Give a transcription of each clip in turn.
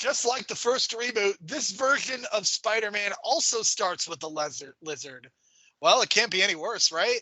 Just like the first reboot, this version of Spider-Man also starts with the lizard. Well, it can't be any worse, right?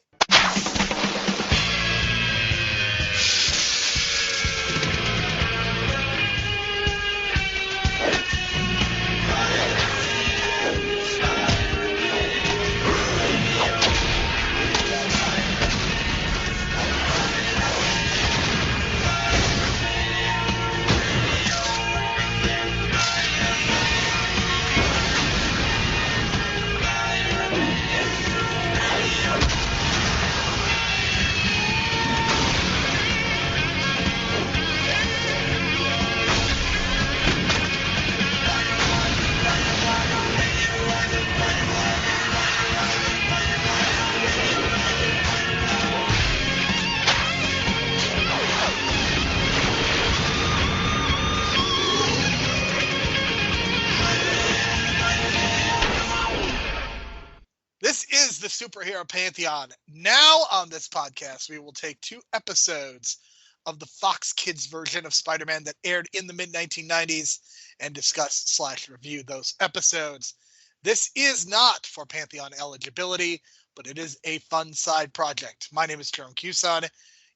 This is the Superhero Pantheon. Now on this podcast, we will take 2 episodes of the Fox Kids version of Spider-Man that aired in the mid-1990s and discuss / review those episodes. This is not for Pantheon eligibility, but it is a fun side project. My name is Jerome Cuson.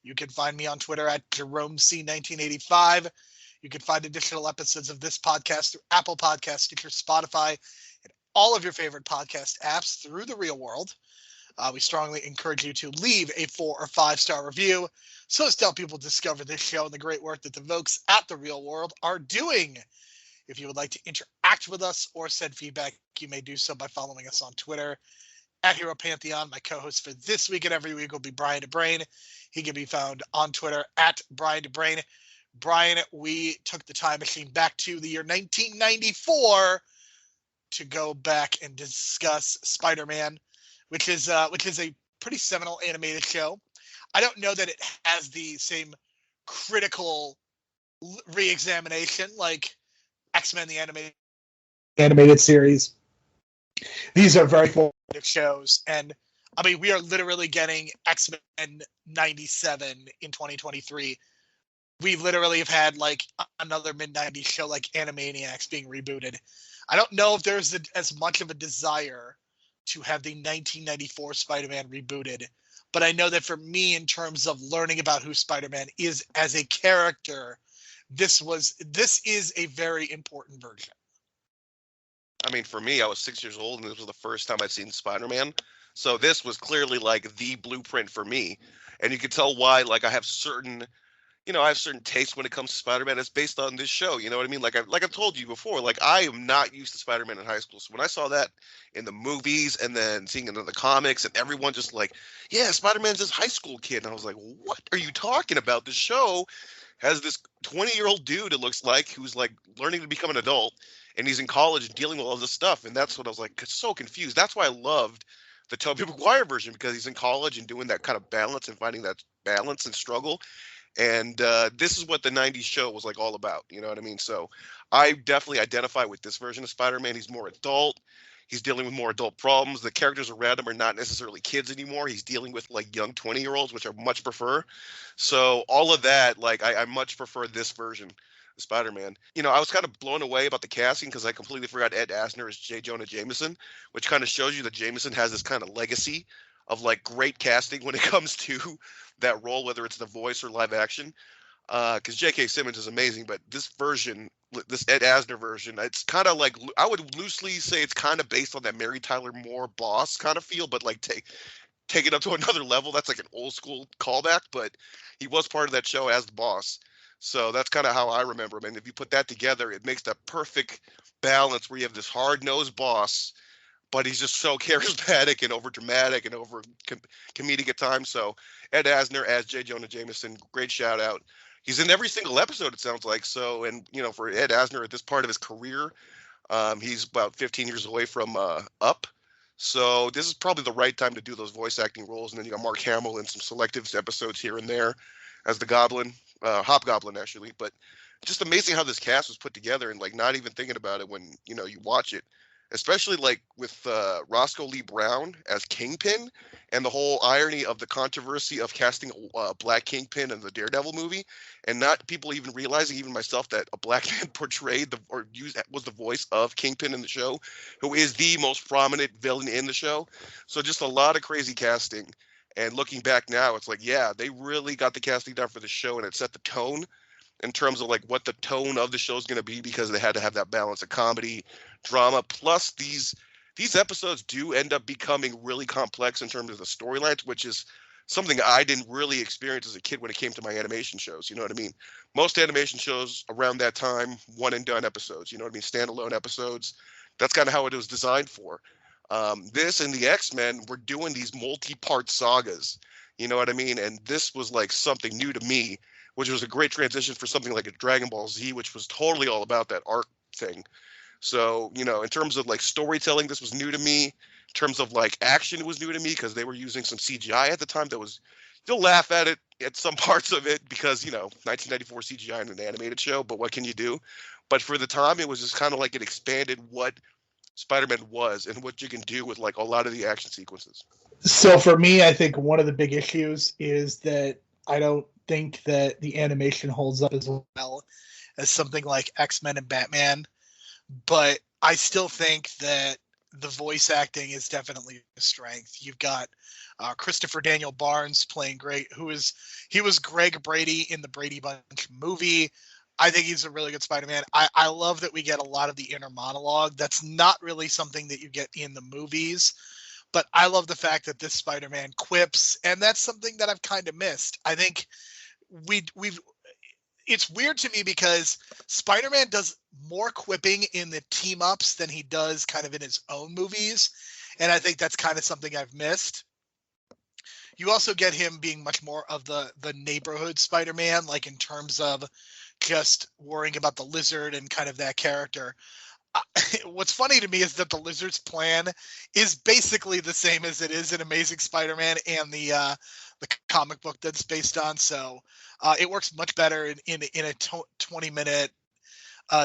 You can find me on Twitter at JeromeC1985. You can find additional episodes of this podcast through Apple Podcasts, Stitcher, Spotify, and all of your favorite podcast apps through the real world. We strongly encourage you to leave a 4 or 5-star review so as to help people discover this show and the great work that the folks at the real world are doing. If you would like to interact with us or send feedback, you may do so by following us on Twitter at Hero Pantheon. My co-host for this week and every week will be Brian DeBrain. He can be found on Twitter at Brian DeBrain. Brian, we took the time machine back to the year 1994 to go back and discuss Spider-Man, which is a pretty seminal animated show. I don't know that it has the same critical re-examination like X-Men the animated series. These are very formative shows, and I mean, we are literally getting X-Men 97 in 2023. We literally have had like another mid-90s show like Animaniacs being rebooted. I don't know if there's as much of a desire to have the 1994 Spider-Man rebooted, but I know that for me, in terms of learning about who Spider-Man is as a character, this is a very important version. I mean, for me, I was 6 years old, and this was the first time I'd seen Spider-Man. So this was clearly like the blueprint for me. And you can tell why, like, I have certain tastes when it comes to Spider-Man. It's based on this show. You know what I mean? Like I've told you before, like, I am not used to Spider-Man in high school. So when I saw that in the movies and then seeing it in the comics and everyone just like, yeah, Spider-Man's this high school kid. And I was like, what are you talking about? The show has this 20-year-old dude, it looks like, who's like learning to become an adult, and he's in college and dealing with all this stuff. And that's what I was like, so confused. That's why I loved the Tobey Maguire version, because he's in college and doing that kind of balance and finding that balance and struggle. And this is what the 90s show was like all about. You know what I mean? So I definitely identify with this version of Spider-Man. He's more adult. He's dealing with more adult problems. The characters around him are not necessarily kids anymore. He's dealing with like young 20-year-olds, which I much prefer. So all of that, like, I much prefer this version of Spider-Man. You know, I was kind of blown away about the casting because I completely forgot Ed Asner as J. Jonah Jameson, which kind of shows you that Jameson has this kind of legacy of like great casting when it comes to that role, whether it's the voice or live action. Because J.K. Simmons is amazing, but this version, this Ed Asner version, it's kind of like, I would loosely say it's kind of based on that Mary Tyler Moore Boss kind of feel, but like take it up to another level. That's like an old school callback, but he was part of that show as the Boss. So that's kind of how I remember him. And if you put that together, it makes that perfect balance where you have this hard-nosed boss, but he's just so charismatic and over dramatic and over comedic at times. So Ed Asner as J. Jonah Jameson, great shout out. He's in every single episode, it sounds like. So, and you know, for Ed Asner at this part of his career, he's about 15 years away from Up. So this is probably the right time to do those voice acting roles. And then you got Mark Hamill in some selective episodes here and there as the Goblin, Hobgoblin actually. But just amazing how this cast was put together, and like not even thinking about it when, you know, you watch it. especially like with Roscoe Lee Brown as Kingpin, and the whole irony of the controversy of casting a black Kingpin in the Daredevil movie, and not people even realizing, even myself, that a black man portrayed was the voice of Kingpin in the show, who is the most prominent villain in the show. So just a lot of crazy casting. And looking back now, it's like, yeah, they really got the casting down for the show, and it set the tone in terms of like what the tone of the show is going to be, because they had to have that balance of comedy, drama, plus these episodes do end up becoming really complex in terms of the storylines, which is something I didn't really experience as a kid when it came to my animation shows. You know what I mean? Most animation shows around that time, one and done episodes. You know what I mean? Standalone episodes. That's kind of how it was designed for. This and the X-Men were doing these multi-part sagas. You know what I mean? And this was like something new to me, which was a great transition for something like a Dragon Ball Z, which was totally all about that arc thing. So, you know, in terms of like storytelling, this was new to me. In terms of like action, it was new to me because they were using some CGI at the time that was, you'll laugh at it at some parts of it because, you know, 1994 CGI in an animated show, but what can you do? But for the time, it was just kind of like it expanded what Spider-Man was and what you can do with like a lot of the action sequences. So for me, I think one of the big issues is that I don't think that the animation holds up as well as something like X-Men and Batman, but I still think that the voice acting is definitely a strength. You've got Christopher Daniel Barnes playing great, he was Greg Brady in the Brady Bunch movie. I think he's a really good Spider-Man. I love that we get a lot of the inner monologue. That's not really something that you get in the movies, but I love the fact that this Spider-Man quips, and that's something that I've kind of missed. I think we've it's weird to me because Spider-Man does more quipping in the team ups than he does kind of in his own movies. And I think that's kind of something I've missed. You also get him being much more of the neighborhood Spider-Man, like in terms of just worrying about the Lizard and kind of that character. What's funny to me is that the Lizard's plan is basically the same as it is in Amazing Spider-Man and the comic book that's based on. So it works much better in a 20-minute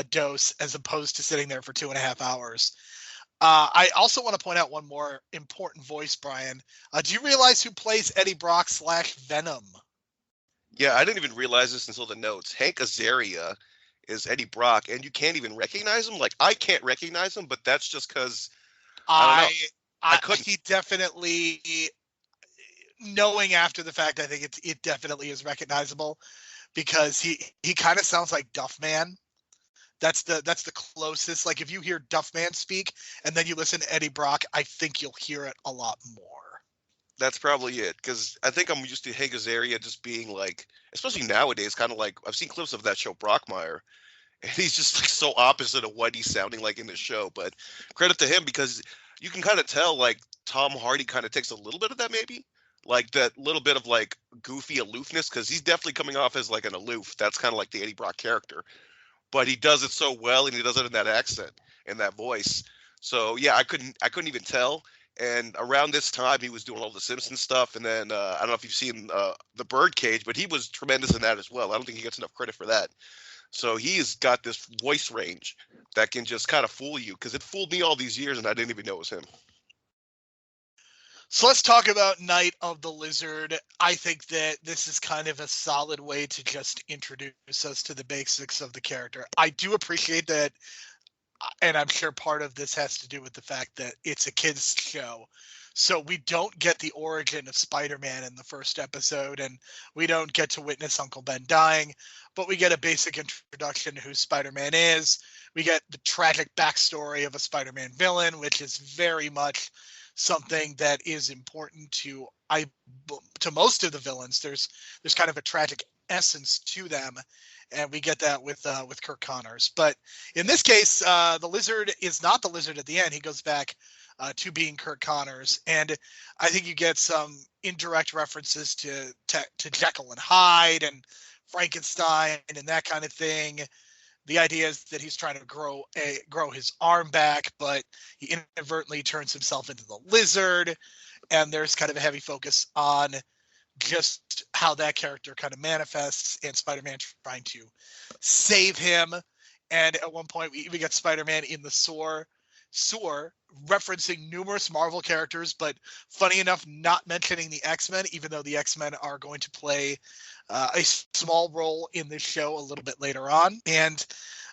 dose as opposed to sitting there for 2.5 hours. I also want to point out one more important voice, Brian. Do you realize who plays Eddie Brock / Venom? Yeah, I didn't even realize this until the notes. Hank Azaria is Eddie Brock, and you can't even recognize him. Like, I can't recognize him, but that's just because I don't know. I couldn't. He definitely, knowing after the fact, I think it definitely is recognizable because he kind of sounds like Duffman. That's the closest. Like if you hear Duffman speak and then you listen to Eddie Brock, I think you'll hear it a lot more. That's probably it, because I think I'm used to Hank Azaria just being like, especially nowadays, kind of like I've seen clips of that show Brockmire, and he's just like so opposite of what he's sounding like in the show. But credit to him, because you can kind of tell like Tom Hardy kind of takes a little bit of that, maybe like that little bit of like goofy aloofness, because he's definitely coming off as like an aloof. That's kind of like the Eddie Brock character, but he does it so well, and he does it in that accent and that voice. So yeah, I couldn't even tell. And around this time, he was doing all the Simpsons stuff, and then I don't know if you've seen the Birdcage, but he was tremendous in that as well. I don't think he gets enough credit for that. So he's got this voice range that can just kind of fool you, because it fooled me all these years, and I didn't even know it was him. So let's talk about Night of the Lizard. I think that this is kind of a solid way to just introduce us to the basics of the character. I do appreciate that, and I'm sure part of this has to do with the fact that it's a kids show. So we don't get the origin of Spider-Man in the first episode, and we don't get to witness Uncle Ben dying, but we get a basic introduction to who Spider-Man is. We get the tragic backstory of a Spider-Man villain, which is very much something that is important to most of the villains. There's kind of a tragic essence to them, and we get that with Kirk Connors. But in this case, the Lizard is not the Lizard at the end. He goes back to being Kirk Connors, and I think you get some indirect references to Jekyll and Hyde and Frankenstein and that kind of thing. The idea is that he's trying to grow his arm back, but he inadvertently turns himself into the Lizard, and there's kind of a heavy focus on just how that character kind of manifests, and Spider-Man trying to save him. And at one point, we get Spider-Man in the sewer Sewer, referencing numerous Marvel characters, but funny enough, not mentioning the X-Men, even though the X-Men are going to play a small role in this show a little bit later on. And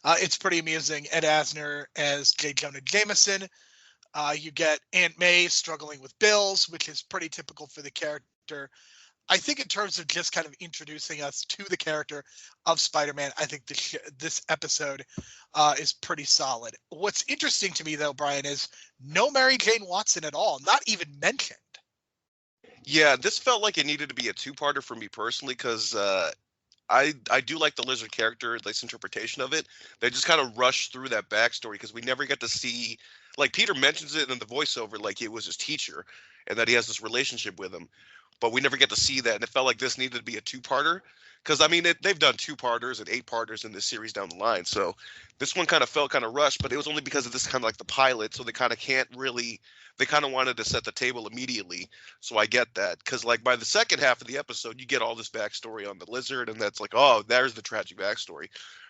it's pretty amusing. Ed Asner as J. Jonah Jameson. You get Aunt May struggling with bills, which is pretty typical for the character. I think in terms of just kind of introducing us to the character of Spider-Man, I think this episode is pretty solid. What's interesting to me, though, Brian, is no Mary Jane Watson at all, not even mentioned. Yeah, this felt like it needed to be a two-parter for me personally because I do like the Lizard character, this interpretation of it. They just kind of rush through that backstory because we never get to see, like Peter mentions it in the voiceover, like it was his teacher, and that he has this relationship with him, but we never get to see that, and it felt like this needed to be a two-parter. Because I mean, they've done two-parters and eight-parters in this series down the line, so this one kind of felt kind of rushed, but it was only because of this kind of like the pilot, so they kind of can't really. They kind of wanted to set the table immediately, so I get that. Because like by the second half of the episode, you get all this backstory on the Lizard, and that's like, oh, there's the tragic backstory.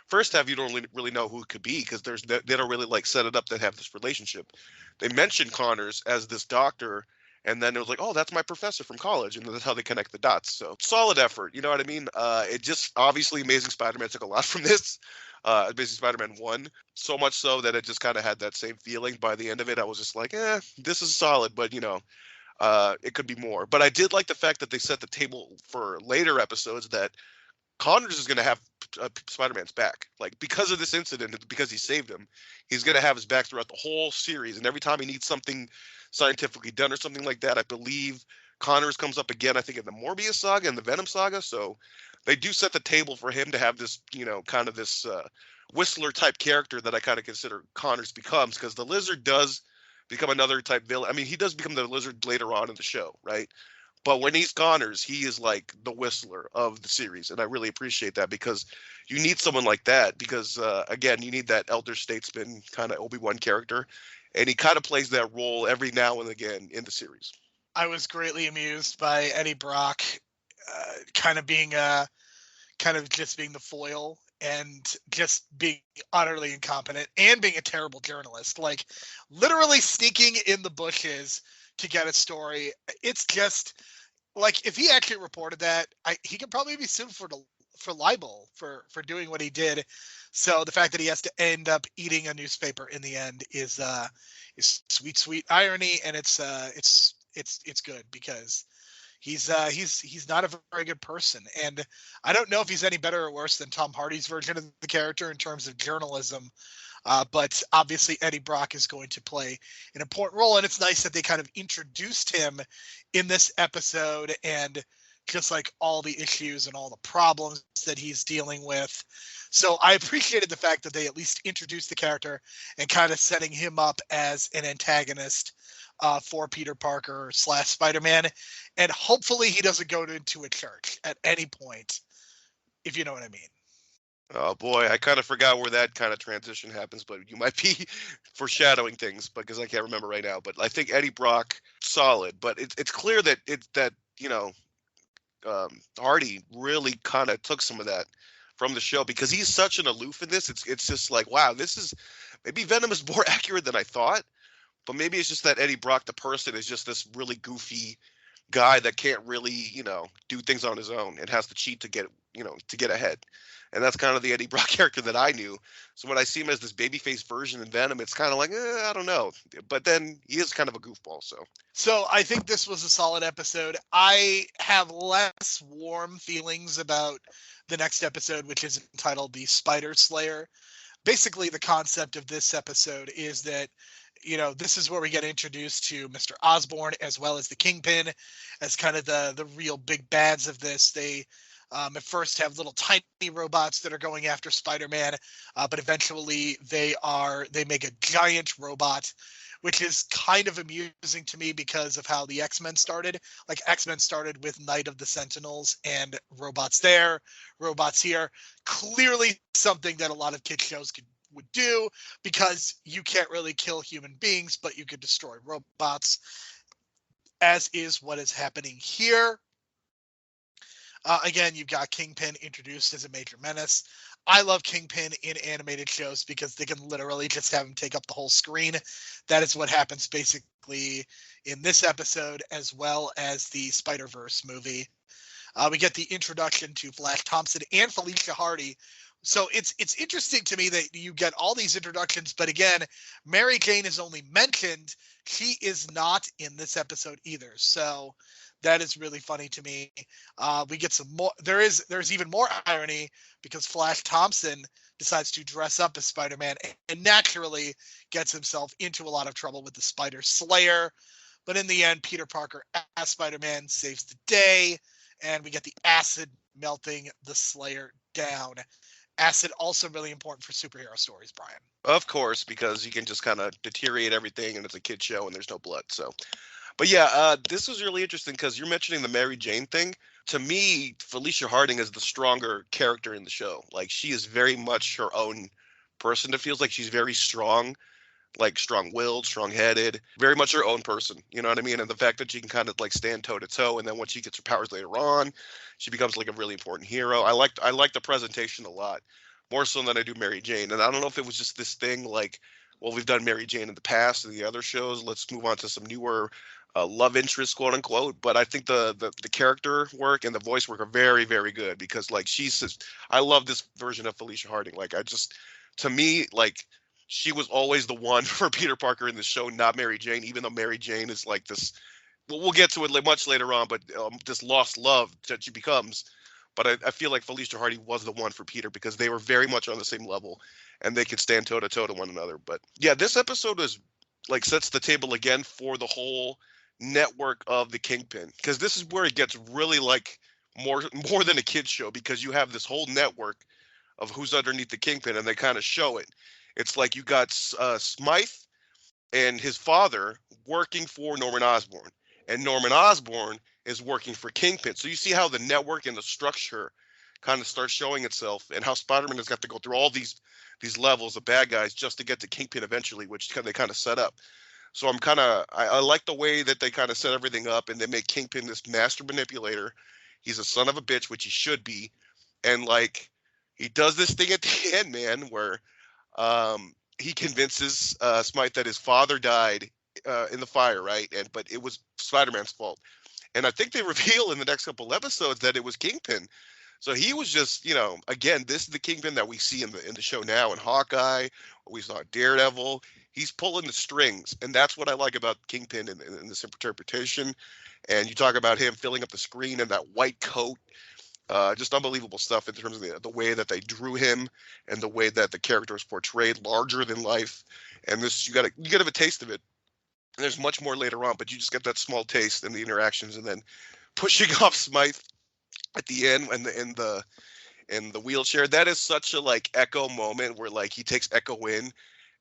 First half, you don't really know who it could be because they don't really like set it up to have this relationship. They mentioned Connors as this doctor, and then it was like, oh, that's my professor from college, and that's how they connect the dots. So solid effort, you know what I mean? It just obviously Amazing Spider-Man took a lot from this. Amazing Spider-Man 1, so much so that it just kind of had that same feeling. By the end of it, I was just like, this is solid, but it could be more. But I did like the fact that they set the table for later episodes that Connors is going to have Spider-Man's back. Like, because of this incident, because he saved him, he's going to have his back throughout the whole series. And every time he needs something scientifically done or something like that, I believe Connors comes up again, I think, in the Morbius saga and the Venom saga. So they do set the table for him to have this, kind of this Whistler type character that I kind of consider Connors becomes, because the Lizard does become another type villain. I mean, he does become the Lizard later on in the show, right? But when he's Connors, he is like the Whistler of the series, and I really appreciate that because you need someone like that because, again, you need that elder statesman kind of Obi-Wan character, and he kind of plays that role every now and again in the series. I was greatly amused by Eddie Brock kind of just being the foil and just being utterly incompetent and being a terrible journalist, like literally sneaking in the bushes to get a story. It's just like if he actually reported that, he could probably be sued for libel for doing what he did. So the fact that he has to end up eating a newspaper in the end is sweet irony, and it's good because he's not a very good person, and I don't know if he's any better or worse than Tom Hardy's version of the character in terms of journalism. But obviously Eddie Brock is going to play an important role, and it's nice that they kind of introduced him in this episode and just like all the issues and all the problems that he's dealing with. So I appreciated the fact that they at least introduced the character and kind of setting him up as an antagonist for Peter Parker / Spider-Man. And hopefully he doesn't go into a church at any point, if you know what I mean. Oh boy, I kind of forgot where that kind of transition happens, but you might be foreshadowing things because I can't remember right now. But I think Eddie Brock solid, but it's clear that Hardy really kind of took some of that from the show because he's such an aloof in this. It's just like, wow, this is maybe Venom is more accurate than I thought, but maybe it's just that Eddie Brock, the person, is just this really goofy guy that can't really, do things on his own and has to cheat to get ahead. And that's kind of the Eddie Brock character that I knew. So when I see him as this babyface version in Venom, it's kind of like, I don't know. But then he is kind of a goofball. So I think this was a solid episode. I have less warm feelings about the next episode, which is entitled The Spider Slayer. Basically, the concept of this episode is that, this is where we get introduced to Mr. Osborn as well as the Kingpin as kind of the real big bads of this. They at first have little tiny robots that are going after Spider-Man, but eventually they make a giant robot, which is kind of amusing to me because of how the X-Men started. Like X-Men started with Night of the Sentinels and robots there, robots here. Clearly something that a lot of kids shows would do because you can't really kill human beings, but you could destroy robots, as is what is happening here. Again, you've got Kingpin introduced as a major menace. I love Kingpin in animated shows because they can literally just have him take up the whole screen. That is what happens basically in this episode, as well as the Spider-Verse movie. We get the introduction to Flash Thompson and Felicia Hardy. So it's interesting to me that you get all these introductions, but again, Mary Jane is only mentioned. She is not in this episode either. So that is really funny to me. We get some more. There's even more irony because Flash Thompson decides to dress up as Spider-Man and naturally gets himself into a lot of trouble with the Spider Slayer. But in the end, Peter Parker as Spider-Man saves the day, and we get the acid melting the Slayer down. Acid also really important for superhero stories, Brian. Of course, because you can just kind of deteriorate everything, and it's a kid show, and there's no blood. So, but yeah, this was really interesting because you're mentioning the Mary Jane thing. To me, Felicia Harding is the stronger character in the show. Like, she is very much her own person. It feels like she's very strong, like strong-willed, strong-headed, very much her own person. You know what I mean? And the fact that she can kind of like stand toe-to-toe, and then when she gets her powers later on, she becomes like a really important hero. I like the presentation a lot, more so than I do Mary Jane. And I don't know if it was just this thing like, well, we've done Mary Jane in the past and the other shows. Let's move on to some newer love interest, quote unquote. But I think the character work and the voice work are very, very good because like I love this version of Felicia Harding. Like to me, like she was always the one for Peter Parker in the show, not Mary Jane, even though Mary Jane is like this. Well, we'll get to it much later on, but this lost love that she becomes. But I feel like Felicia Hardy was the one for Peter because they were very much on the same level and they could stand toe to toe to one another. But yeah, this episode is like sets the table again for the whole network of the Kingpin, because this is where it gets really like more than a kid's show, because you have this whole network of who's underneath the Kingpin and they kind of show it. It's like you got Smythe and his father working for Norman Osborn, and Norman Osborn is working for Kingpin. So you see how the network and the structure kind of starts showing itself, and how Spider-Man has got to go through all these levels of bad guys just to get to Kingpin eventually, which they kind of set up. So I like the way that they kind of set everything up, and they make Kingpin this master manipulator. He's a son of a bitch, which he should be, and like he does this thing at the end, man, where he convinces Smythe that his father died in the fire, right? But it was Spider-Man's fault. And I think they reveal in the next couple episodes that it was Kingpin. So he was just, again, this is the Kingpin that we see in the show now in Hawkeye. We saw Daredevil. He's pulling the strings, and that's what I like about Kingpin in this interpretation. And you talk about him filling up the screen in that white coat. Just unbelievable stuff in terms of the way that they drew him and the way that the character is portrayed, larger than life. And this, you get a taste of it. And there's much more later on, but you just get that small taste in the interactions, and then pushing off Smythe at the end and in the wheelchair. That is such a like Echo moment where like he takes Echo in,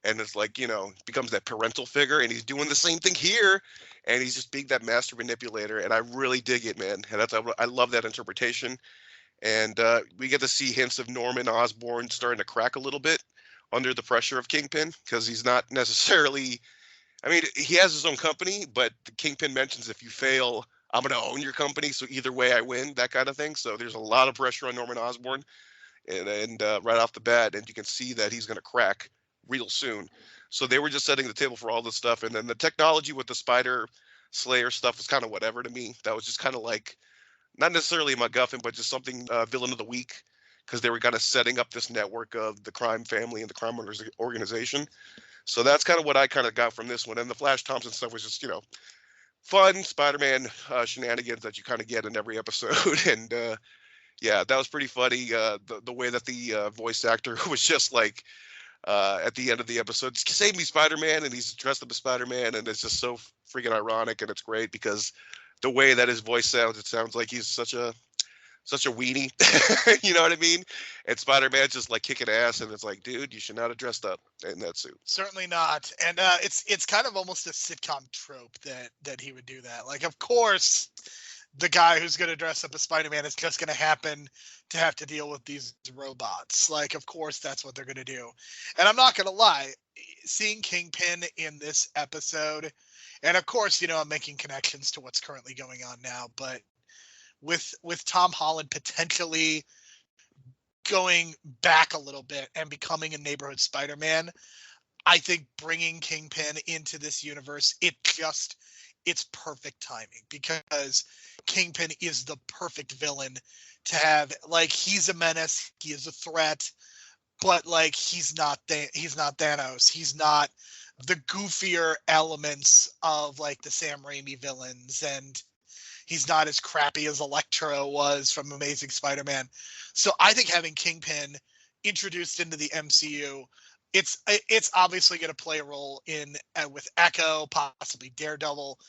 and it's like, becomes that parental figure, and he's doing the same thing here, and he's just being that master manipulator, and I really dig it, man. And I love that interpretation. And we get to see hints of Norman Osborn starting to crack a little bit under the pressure of Kingpin, because he's not necessarily, I mean, he has his own company, but the Kingpin mentions, if you fail, I'm going to own your company, so either way I win, that kind of thing. So there's a lot of pressure on Norman Osborn, and right off the bat, and you can see that he's going to crack real soon. So they were just setting the table for all this stuff, and then the technology with the Spider Slayer stuff was kind of whatever to me. That was just kind of like, not necessarily a MacGuffin, but just something villain of the week, because they were kind of setting up this network of the crime family and the crime organization. So that's kind of what I kind of got from this one. And the Flash Thompson stuff was just, fun Spider-Man shenanigans that you kind of get in every episode. And yeah, that was pretty funny. The way that the voice actor was just like, at the end of the episode, save me, Spider-Man, and he's dressed up as Spider-Man, and it's just so freaking ironic, and it's great because the way that his voice sounds, it sounds like he's such a weenie. You know what I mean? And Spider-Man's just like kicking ass, and it's like, dude, you should not have dressed up in that suit. Certainly not. And it's kind of almost a sitcom trope that he would do that. Like, of course, the guy who's going to dress up as Spider-Man is just going to happen to have to deal with these robots. Like, of course, that's what they're going to do. And I'm not going to lie, seeing Kingpin in this episode, and of course, I'm making connections to what's currently going on now, but with Tom Holland potentially going back a little bit and becoming a neighborhood Spider-Man, I think bringing Kingpin into this universe, it's perfect timing, because Kingpin is the perfect villain to have. Like, he's a menace, he is a threat, but like he's not Thanos. He's not the goofier elements of like the Sam Raimi villains, and he's not as crappy as Electro was from Amazing Spider-Man. So I think having Kingpin introduced into the MCU, it's obviously going to play a role in with Echo, possibly Daredevil,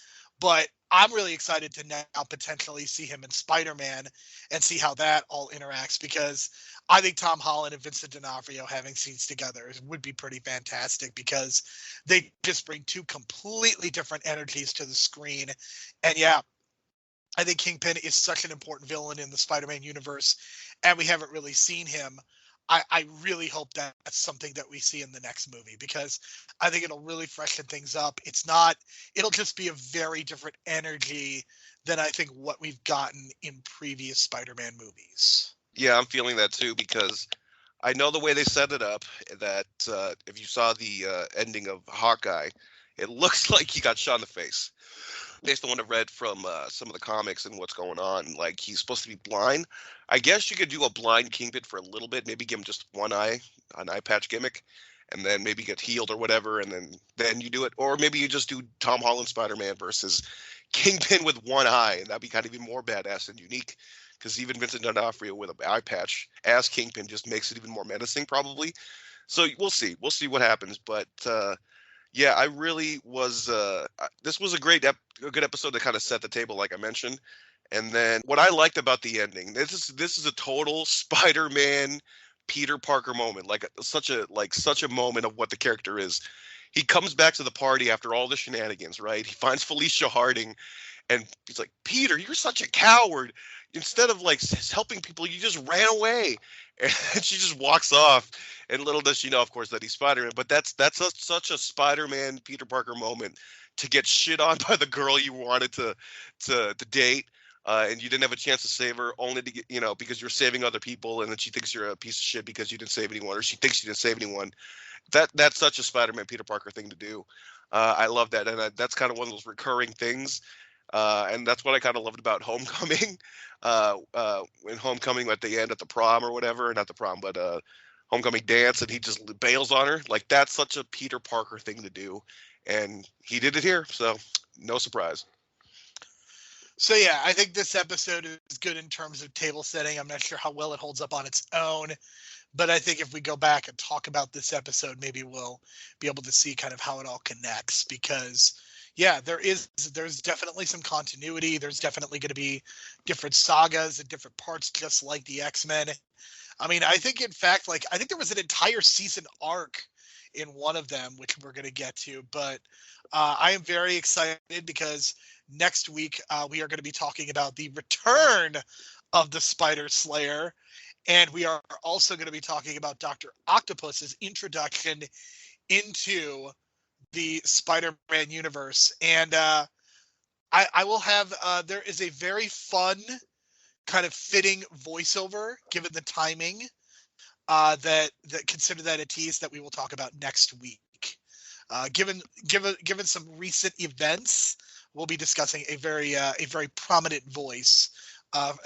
but I'm really excited to now potentially see him in Spider-Man and see how that all interacts, because I think Tom Holland and Vincent D'Onofrio having scenes together would be pretty fantastic, because they just bring two completely different energies to the screen. And yeah, I think Kingpin is such an important villain in the Spider-Man universe, and we haven't really seen him. I really hope that that's something that we see in the next movie, because I think it'll really freshen things up. It'll just be a very different energy than I think what we've gotten in previous Spider-Man movies. Yeah, I'm feeling that too, because I know the way they set it up, that if you saw the ending of Hawkeye, it looks like he got shot in the face. Based on what I've read from some of the comics and what's going on, like, he's supposed to be blind. I guess you could do a blind Kingpin for a little bit, maybe give him just one eye, an eye patch gimmick, and then maybe get healed or whatever, and then you do it. Or maybe you just do Tom Holland Spider-Man versus Kingpin with one eye, and that'd be kind of even more badass and unique, because even Vincent D'Onofrio with an eye patch as Kingpin just makes it even more menacing, probably. So we'll see what happens, but yeah, I really was. This was a good episode to kind of set the table, like I mentioned. And then what I liked about the ending, this is a total Spider-Man Peter Parker moment, like such a moment of what the character is. He comes back to the party after all the shenanigans, right? He finds Felicia Harding, and he's like, "Peter, you're such a coward. Instead of like helping people, you just ran away." And she just walks off. And little does she know, of course, that he's Spider-Man. But that's such a Spider-Man Peter Parker moment, to get shit on by the girl you wanted to date, and you didn't have a chance to save her, only to get, because you're saving other people, and then she thinks you're a piece of shit because you didn't save anyone, or she thinks you didn't save anyone. That's such a Spider-Man Peter Parker thing to do. I love that, and that's kind of one of those recurring things. And that's what I kind of loved about Homecoming. In Homecoming at the end at the prom or whatever, not the prom, but Homecoming dance, and he just bails on her. Like, that's such a Peter Parker thing to do, and he did it here, so no surprise. So yeah, I think this episode is good in terms of table setting. I'm not sure how well it holds up on its own, but I think if we go back and talk about this episode, maybe we'll be able to see kind of how it all connects, because yeah, there's definitely some continuity. There's definitely going to be different sagas and different parts, just like the X-Men. I mean, I think in fact, I think there was an entire season arc in one of them, which we're going to get to, but I am very excited, because next week we are going to be talking about the return of the Spider Slayer, and we are also going to be talking about Dr. Octopus's introduction into the Spider-Man universe. And I will have there is a very fun, kind of fitting voiceover, given the timing, that consider that a tease, that we will talk about next week. Given some recent events, we'll be discussing a very prominent voice,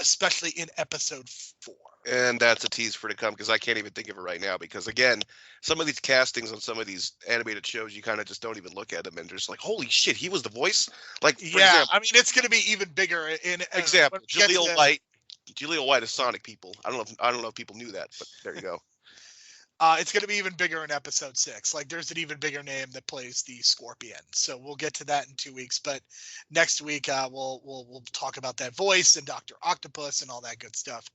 especially in episode 4. And that's a tease for to come, because I can't even think of it right now, because again, some of these castings on some of these animated shows, you kind of just don't even look at them and just like, holy shit, he was the voice. Like, for example, I mean, it's going to be even bigger in example, Jaleel White is Sonic, people. I don't know if people knew that, but there you go. It's going to be even bigger in episode 6. Like, there's an even bigger name that plays the Scorpion. So we'll get to that in 2 weeks. But next week, we'll talk about that voice and Dr. Octopus and all that good stuff.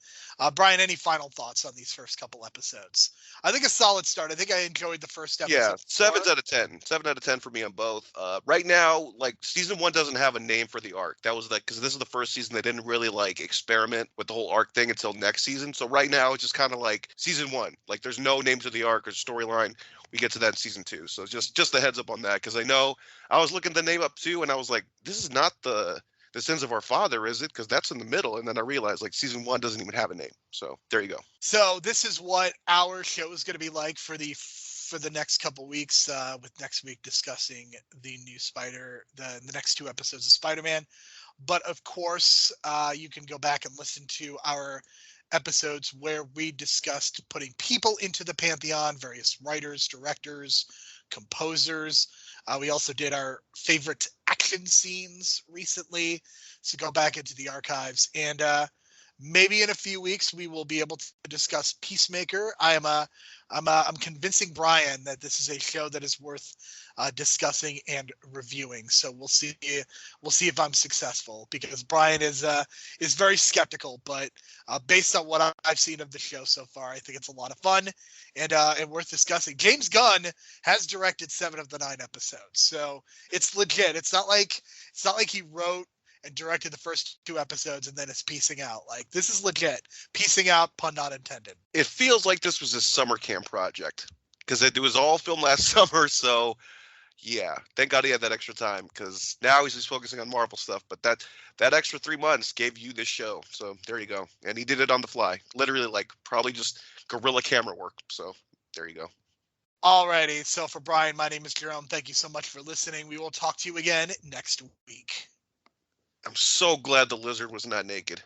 Brian, any final thoughts on these first couple episodes? I think a solid start. I think I enjoyed the first episode. Yeah, 7 out of 10. 7 out of 10 for me on both. Right now, like, season 1 doesn't have a name for the arc. That was because this is the first season they didn't really like experiment with the whole arc thing until next season. So right now it's just kind of like season 1. Like, there's no name to the arc or storyline. We get to that in season 2. So just a heads up on that, because I know I was looking the name up too, and I was like, this is not the The Sins of Our Father, is it? Because that's in the middle. And then I realized, like, season 1 doesn't even have a name. So there you go. So this is what our show is going to be like for the next couple weeks, with next week discussing the new the next 2 episodes of Spider-Man. But of course, you can go back and listen to our episodes where we discussed putting people into the pantheon, various writers, directors, composers. We also did our favorite action scenes recently, so go back into the archives, and maybe in a few weeks we will be able to discuss Peacemaker. I'm convincing Brian that this is a show that is worth discussing and reviewing. So we'll see if I'm successful, because Brian is very skeptical, but based on what I've seen of the show so far, I think it's a lot of fun and worth discussing. James Gunn has directed 7 of the 9 episodes, so it's legit. It's not like he wrote and directed the first 2 episodes and then it's piecing out. Like, this is legit. Piecing out, pun not intended. It feels like this was a summer camp project because it was all filmed last summer. So, yeah, thank God he had that extra time, because now he's just focusing on Marvel stuff. But that extra 3 months gave you this show. So there you go. And he did it on the fly. Literally, like, probably just guerrilla camera work. So there you go. Alrighty. So for Brian, my name is Jerome. Thank you so much for listening. We will talk to you again next week. I'm so glad the lizard was not naked.